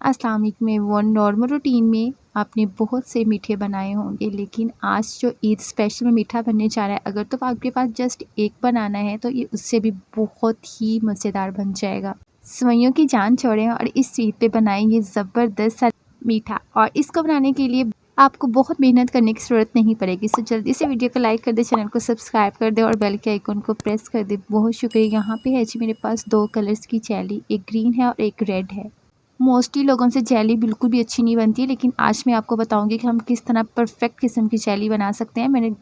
अस्सलाम वालेकुम everyone. Normal routine में आपने बहुत से मीठे बनाए होंगे, लेकिन आज जो ईद स्पेशल में मीठा बनने जा रहा है, अगर तो आपके पास जस्ट एक बनाना है तो ये उससे भी बहुत ही मज़ेदार बन जाएगा। सेवइयों की जान छोड़ें और इस ईद पे बनाएं ये ज़बरदस्त सा मीठा। और इसको बनाने के लिए आपको बहुत मेहनत करने की ज़रूरत नहीं पड़ेगी। सो जल्दी से वीडियो को लाइक कर दे, चैनल को सब्सक्राइब कर दे और बेल के आइकन को प्रेस कर दे। बहुत शुक्रिया। यहाँ पे है जी मेरे पास 2 कलर्स की जेली, एक ग्रीन है और एक रेड है। मोस्टली लोगों से जेली बिल्कुल भी अच्छी नहीं बनती है, लेकिन आज मैं आपको बताऊंगी कि हम किस तरह परफेक्ट किस्म की जेली बना सकते हैं। मैंने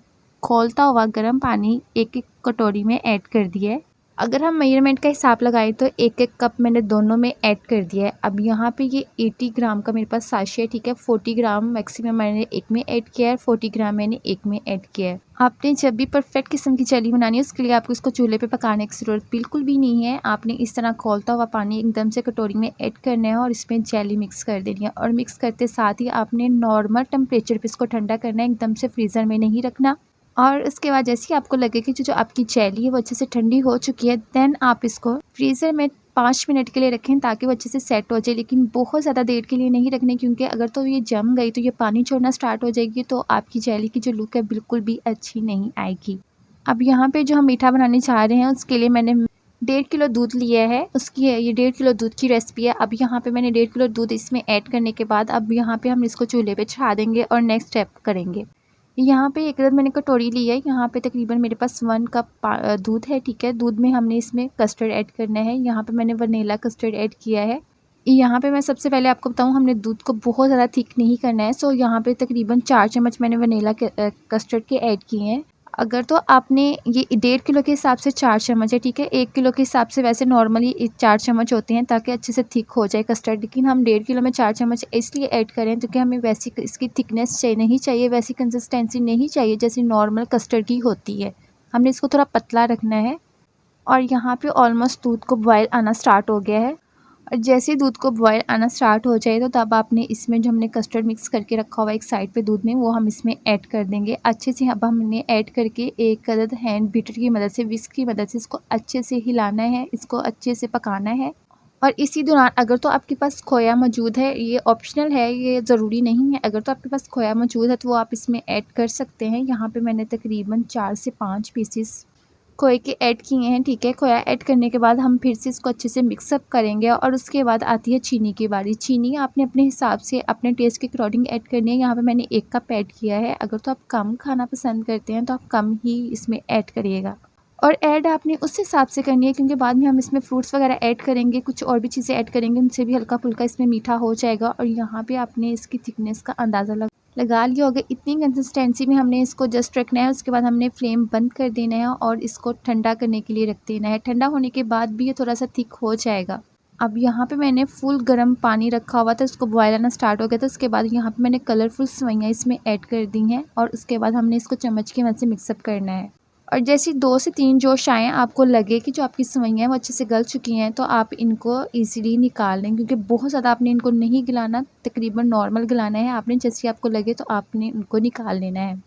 खौलता हुआ गर्म पानी एक एक कटोरी में ऐड कर दिया है। अगर हम मेजरमेंट का हिसाब लगाएं तो एक एक कप मैंने दोनों में ऐड कर दिया है। अब यहाँ पे ये 80 ग्राम का मेरे पास साशे है, ठीक है। 40 ग्राम मैक्सिमम मैंने एक में ऐड किया है, 40 ग्राम मैंने एक में ऐड किया है। आपने जब भी परफेक्ट किस्म की जेली बनानी है उसके लिए आपको इसको चूल्हे पे पकाने की ज़रूरत बिल्कुल भी नहीं है। आपने इस तरह खौलता हुआ पानी एकदम से कटोरी में ऐड करना है और इसमें जेली मिक्स कर देनी है। और मिक्स करते साथ ही आपने नॉर्मल टेम्परेचर पे इसको ठंडा करना है, एकदम से फ्रीज़र में नहीं रखना। और उसके बाद जैसे ही आपको लगे कि जो आपकी जेली है वो अच्छे से ठंडी हो चुकी है, देन आप इसको फ्रीज़र में 5 मिनट के लिए रखें ताकि वो अच्छे से सेट हो जाए। लेकिन बहुत ज़्यादा देर के लिए नहीं रखने, क्योंकि अगर तो ये जम गई तो ये पानी छोड़ना स्टार्ट हो जाएगी, तो आपकी जेली की जो लुक है बिल्कुल भी अच्छी नहीं आएगी। अब यहाँ पे जो हम मीठा बनाने चाह रहे हैं उसके लिए मैंने 1.5 किलो दूध लिया है। उसकी ये 1.5 किलो दूध की रेसिपी है। अब यहाँ पे मैंने 1.5 किलो दूध इसमें ऐड करने के बाद अब यहाँ पे हम इसको चूल्हे पे चढ़ा देंगे और नेक्स्ट स्टेप करेंगे। यहाँ पे एक अदद मैंने कटोरी ली है। यहाँ पे तकरीबन मेरे पास 1 कप दूध है, ठीक है। दूध में हमने इसमें कस्टर्ड ऐड करना है। यहाँ पे मैंने वनीला कस्टर्ड ऐड किया है। यहाँ पे मैं सबसे पहले आपको बताऊँ, हमने दूध को बहुत ज़्यादा थिक नहीं करना है। सो यहाँ पे तकरीबन 4 चम्मच मैंने वनीला कस्टर्ड के ऐड किए हैं। अगर तो आपने ये 1.5 किलो के हिसाब से 4 चम्मच है, ठीक है। 1 किलो के हिसाब से वैसे नॉर्मली 4 चम्मच होते हैं ताकि अच्छे से थिक हो जाए कस्टर्ड, लेकिन हम 1.5 किलो में 4 चम्मच इसलिए ऐड करें क्योंकि हमें वैसी इसकी थिकनेस नहीं चाहिए, वैसी कंसिस्टेंसी नहीं चाहिए जैसी नॉर्मल कस्टर्ड की होती है। हमने इसको थोड़ा पतला रखना है। और यहाँ पे ऑलमोस्ट दूध को बॉयल आना स्टार्ट हो गया है। और जैसे ही दूध को बॉयल आना स्टार्ट हो जाए तो तब आपने इसमें जो हमने कस्टर्ड मिक्स करके रखा हुआ एक साइड पे दूध में, वो हम इसमें ऐड कर देंगे अच्छे से। अब हमने ऐड करके एक अदद हैंड बीटर की मदद से, विस्क की मदद से इसको अच्छे से हिलाना है, इसको अच्छे से पकाना है। और इसी दौरान अगर तो आपके पास खोया मौजूद है, ये ऑप्शनल है, ये ज़रूरी नहीं है, अगर तो आपके पास खोया मौजूद है तो वो आप इसमें ऐड कर सकते हैं। यहाँ पे मैंने तकरीबन 4 से 5 पीसेस खोए के ऐड किए हैं, ठीक है। खोया ऐड करने के बाद हम फिर से इसको अच्छे से मिक्सअप करेंगे। और उसके बाद आती है चीनी की बारी। चीनी आपने अपने हिसाब से अपने टेस्ट के अकॉर्डिंग ऐड करनी है। यहाँ पे मैंने 1 कप ऐड किया है। अगर तो आप कम खाना पसंद करते हैं तो आप कम ही इसमें ऐड करिएगा। और ऐड आपने उस हिसाब से करनी है, क्योंकि बाद में हम इसमें फ्रूट्स वगैरह ऐड करेंगे, कुछ और भी चीज़ें ऐड करेंगे, उनसे भी हल्का फुल्का इसमें मीठा हो जाएगा। और यहाँ पे आपने इसकी थिकनेस का अंदाज़ा लगा लिया होगा। इतनी कंसिस्टेंसी में हमने इसको जस्ट रखना है। उसके बाद हमने फ्लेम बंद कर देना है और इसको ठंडा करने के लिए रख देना है। ठंडा होने के बाद भी ये थोड़ा सा थिक हो जाएगा। अब यहाँ पे मैंने फुल गर्म पानी रखा हुआ था, उसको बॉयल आना स्टार्ट हो गया था। उसके बाद यहाँ पे मैंने कलरफुल सेवइयाँ इसमें ऐड कर दी हैं और उसके बाद हमने इसको चम्मच की मदद से मिक्सअप करना है। और जैसे 2 से 3 जोश आएँ, आपको लगे कि जो आपकी सेवइयाँ हैं वो अच्छे से गल चुकी हैं, तो आप इनको ईज़िली निकाल लें, क्योंकि बहुत ज़्यादा आपने इनको नहीं गलाना, तकरीबन नॉर्मल गलाना है आपने। जैसे आपको लगे तो आपने उनको निकाल लेना है।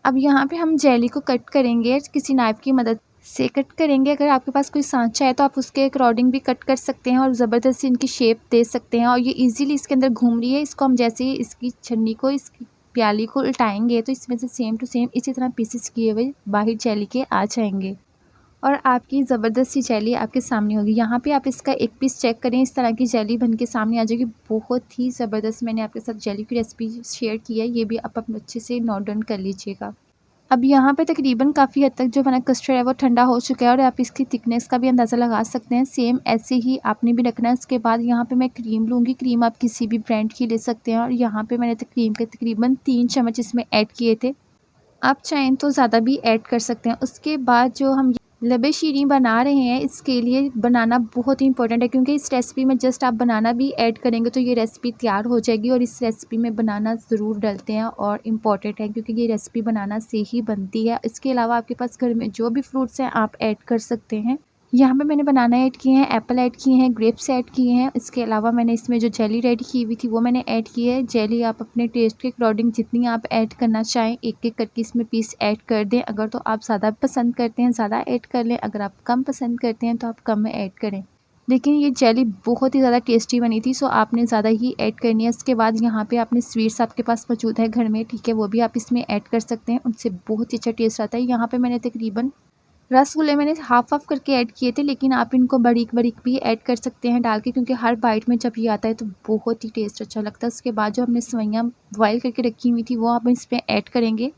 अब यहाँ पे हम जेली को कट करेंगे, किसी नाइफ़ की मदद से कट करेंगे। अगर आपके पास कोई सांचा है तो आप उसके अकॉर्डिंग भी कट कर सकते हैं और ज़बरदस्ती इनकी शेप दे सकते हैं। और ये ईज़िली इसके अंदर घूम रही है, इसको हम जैसे ही इसकी छन्नी को, इसकी प्याली को उल्टाएंगे तो इसमें से सेम टू सेम इसी तरह पीसेस किए हुए बाहर जेली के आ जाएंगे और आपकी ज़बरदस्त सी जेली आपके सामने होगी। यहाँ पे आप इसका एक पीस चेक करें, इस तरह की जेली बन के सामने आ जाएगी। बहुत ही ज़बरदस्त मैंने आपके साथ जेली की रेसिपी शेयर की है, ये भी आप अपने अच्छे से नोट डाउन कर लीजिएगा। अब यहाँ पे तकरीबन काफ़ी हद तक जो हमारा कस्टर्ड है वो ठंडा हो चुका है और आप इसकी थिकनेस का भी अंदाज़ा लगा सकते हैं। सेम ऐसे ही आपने भी रखना है। उसके बाद यहाँ पे मैं क्रीम लूँगी। क्रीम आप किसी भी ब्रांड की ले सकते हैं और यहाँ पे मैंने क्रीम के तकरीबन 3 चम्मच इसमें ऐड किए थे। आप चाहें तो ज़्यादा भी ऐड कर सकते हैं। उसके बाद जो हम लबे शीरी बना रहे हैं, इसके लिए बनाना बहुत ही इंपॉर्टेंट है, क्योंकि इस रेसिपी में जस्ट आप बनाना भी ऐड करेंगे तो ये रेसिपी तैयार हो जाएगी। और इस रेसिपी में बनाना ज़रूर डलते हैं और इम्पॉर्टेंट है, क्योंकि ये रेसिपी बनाना से ही बनती है। इसके अलावा आपके पास घर में जो भी फ्रूट्स हैं आप ऐड कर सकते हैं। यहाँ पे मैंने बनाना ऐड किए हैं, एप्पल ऐड किए हैं, ग्रेप्स ऐड किए हैं। इसके अलावा मैंने इसमें जो जेली रेडी की हुई थी वो मैंने ऐड की है। जेली आप अपने टेस्ट के अकॉर्डिंग जितनी आप ऐड करना चाहें, एक एक करके इसमें पीस ऐड कर दें। अगर तो आप ज़्यादा पसंद करते हैं ज़्यादा ऐड कर लें, अगर आप कम पसंद करते हैं तो आप कम में ऐड करें। लेकिन ये जेली बहुत ही ज़्यादा टेस्टी बनी थी, सो आपने ज़्यादा ही ऐड करनी है। उसके बाद यहाँ पे आपने स्वीट्स आपके पास मौजूद है घर में, ठीक है, वो भी आप इसमें ऐड कर सकते हैं, उनसे बहुत ही अच्छा टेस्ट आता है। यहाँ पे मैंने तकरीबन रसगुल्ले मैंने हाफ हाफ करके ऐड किए थे, लेकिन आप इनको बारीक बारीक भी ऐड कर सकते हैं डाल के, क्योंकि हर बाइट में जब ये आता है तो बहुत ही टेस्ट अच्छा लगता है। उसके बाद जो हमने सेवइयाँ बॉयल करके रखी हुई थी वो आप इसमें ऐड करेंगे।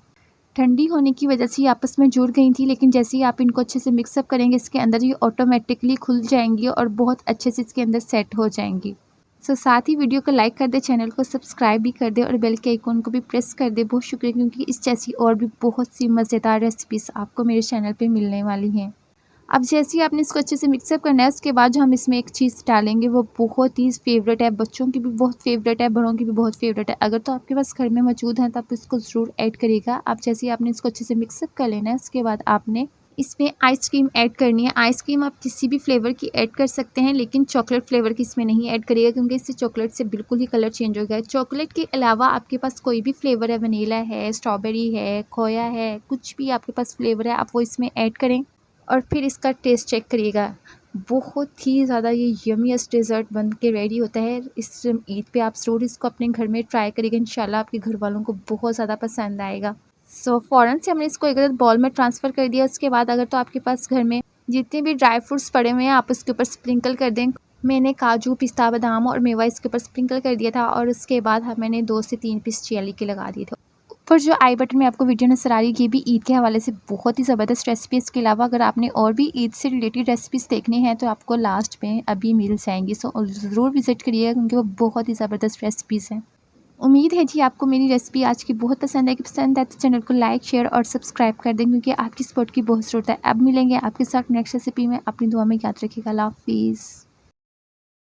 ठंडी होने की वजह से ये आपस में जुड़ गई थी, लेकिन जैसे ही आप इनको अच्छे से मिक्सअप करेंगे इसके अंदर ये ऑटोमेटिकली खुल जाएंगी और बहुत अच्छे से इसके अंदर सेट हो जाएंगी। सो साथ ही वीडियो को लाइक कर दे, चैनल को सब्सक्राइब भी कर दे और बेल के आइकॉन को भी प्रेस कर दे। बहुत शुक्रिया, क्योंकि इस जैसी और भी बहुत सी मज़ेदार रेसिपीज़ आपको मेरे चैनल पे मिलने वाली हैं। अब जैसे ही आपने इसको अच्छे से मिक्सअप करना है, उसके बाद जो हम इसमें एक चीज़ डालेंगे वो बहुत ही फेवरेट है, बच्चों की भी बहुत फेवरेट है, बड़ों की भी बहुत फेवरेट है। अगर तो आपके पास घर में मौजूद है तो आप इसको ज़रूर ऐड करिएगा। आप जैसे ही आपने इसको अच्छे से मिक्सअप कर लेना है, उसके बाद आपने इसमें आइसक्रीम ऐड करनी है। आइसक्रीम आप किसी भी फ्लेवर की ऐड कर सकते हैं, लेकिन चॉकलेट फ्लेवर की इसमें नहीं ऐड करिएगा, क्योंकि इससे चॉकलेट से बिल्कुल ही कलर चेंज हो गया है। चॉकलेट के अलावा आपके पास कोई भी फ्लेवर है, वनीला है, स्ट्रॉबेरी है, खोया है, कुछ भी आपके पास फ्लेवर है, आप वो इसमें ऐड करें और फिर इसका टेस्ट चेक करिएगा। बहुत ही ज़्यादा ये यमीएस्ट डेज़र्ट बन के रेडी होता है। इस ईद पे आप ज़रूर इसको अपने घर में ट्राई करिएगा, इंशाल्लाह आपके घर वालों को बहुत ज़्यादा पसंद आएगा। सो फ़ौरन से हमने इसको एक बॉल में ट्रांसफ़र कर दिया। उसके बाद अगर तो आपके पास घर में जितने भी ड्राई फ्रूट्स पड़े हुए हैं आप उसके ऊपर स्प्रिंकल कर दें। मैंने काजू, पिस्ता, बादाम और मेवा इसके ऊपर स्प्रिंकल कर दिया था और उसके बाद मैंने 2 से 3 पीस जेली के लगा दिए थे। ऊपर जो आई बटन में आपको वीडियो नज़र आ रही है, ये भी ईद के हवाले से बहुत ही ज़बरदस्त रेसिपी। इसके अलावा अगर आपने और भी ईद से रिलेटेड रेसिपीज़ देखनी हैं तो आपको लास्ट में अभी मिल जाएंगी। सो ज़रूर विज़िट करिएगा, क्योंकि वो बहुत ही ज़बरदस्त रेसिपीज़ हैं। उम्मीद है जी आपको मेरी रेसिपी आज की बहुत पसंद है। कि पसंद है तो चैनल को लाइक, शेयर और सब्सक्राइब कर दें, क्योंकि आपकी सपोर्ट की बहुत ज़रूरत है। अब मिलेंगे आपके साथ नेक्स्ट रेसिपी में। अपनी दुआ में याद रखिएगा। अल्लाह हाफिज़।